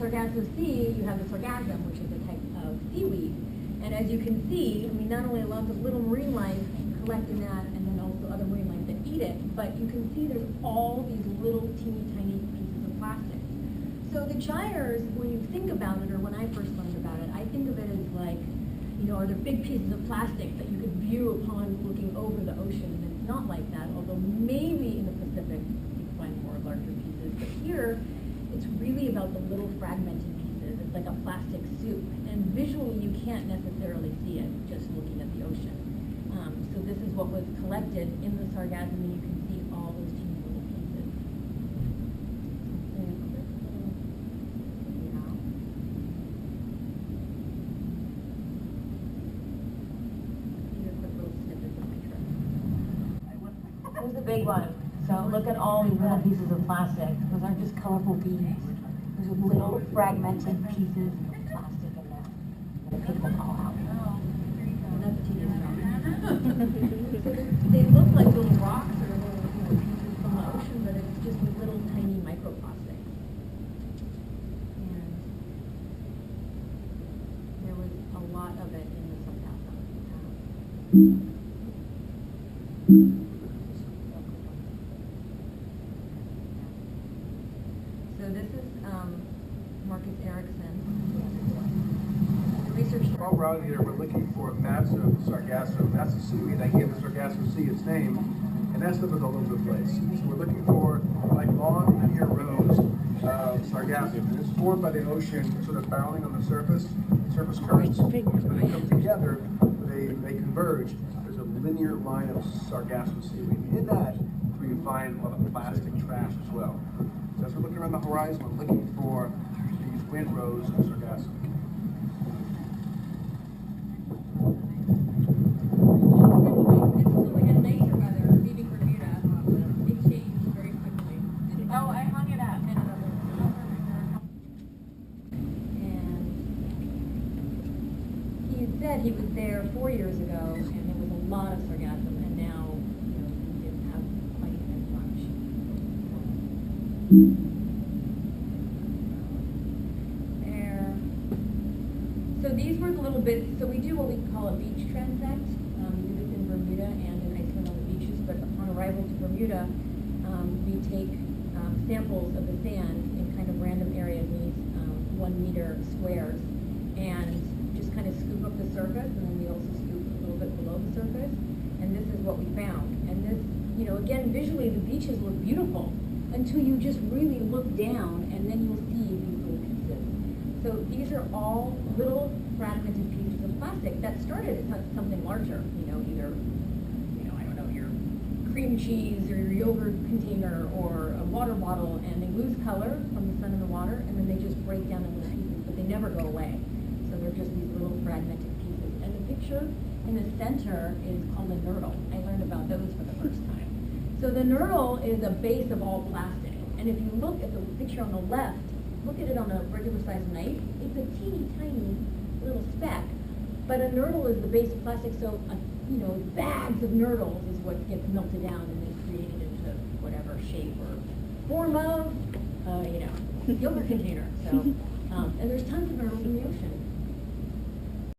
Sargasso Sea, you have the sargassum, which is a type of seaweed. And as you can see, I mean, not only lots of little marine life collect in that, and then also other marine life that eat it, but you can see there's all these little teeny tiny pieces of plastic. So the gyres, when you think about it, or when I first learned about it, I think of it as like, you know, are there big pieces of plastic that you could view upon looking over the ocean? And it's not like that, although maybe in the Pacific you find more larger pieces. But here, it's really about the little fragmented pieces. It's like a plastic soup. And visually, you can't necessarily see it just looking at the ocean. So this is what was collected in the sargassum, and you can see all those teeny little pieces. Here's the big one. So look at all these little pieces of plastic. Those aren't just colorful beads. Those are little fragmented pieces of plastic in there. I'm going to pick them all out. They look like little rocks or little pieces from the ocean, but it's just little tiny microplastics. And there was a lot of it in the sargassum. So this is Marcus Erickson. All around here, we're looking for massive sargassum. That's the seaweed that gave the Sargasso Sea its name, and that stuff is all over the place. So we're looking for like long linear rows of sargassum, and it's formed by the ocean sort of barreling on the surface currents. When they come together, they converge. There's a linear line of sargasso seaweed. In that, is where you find a lot of plastic trash as well. So as we're looking around the horizon, we're looking for these windrows of sargassum. He was there 4 years ago, and there was a lot of sargassum, and now, you know, he didn't have quite as much. There. So these were the little bits. So we do what we call a beach transect. We do this in Bermuda and in Iceland on the beaches. But upon arrival to Bermuda, we take samples of the sand in kind of random areas, these 1 meter squares, and kind of scoop up the surface, and then we also scoop a little bit below the surface, and this is what we found. And this, you know, again, visually the beaches look beautiful until you just really look down, and then you'll see these little pieces. So these are all little fragmented pieces of plastic that started as something larger, you know, either, you know, I don't know, your cream cheese or your yogurt container or a water bottle, and they lose color from the sun and the water, and then they just break down in little pieces, but they never go away. So they're just these little fragmented pieces. And the picture in the center is called a nurdle. I learned about those for the first time. So the nurdle is a base of all plastic. And if you look at the picture on the left, look at it on a regular sized knife, it's a teeny tiny little speck. But a nurdle is the base of plastic, so you know, bags of nurdles is what gets melted down and then created into whatever shape or form of, you know, yogurt container. So, and there's tons of nurdles in the ocean.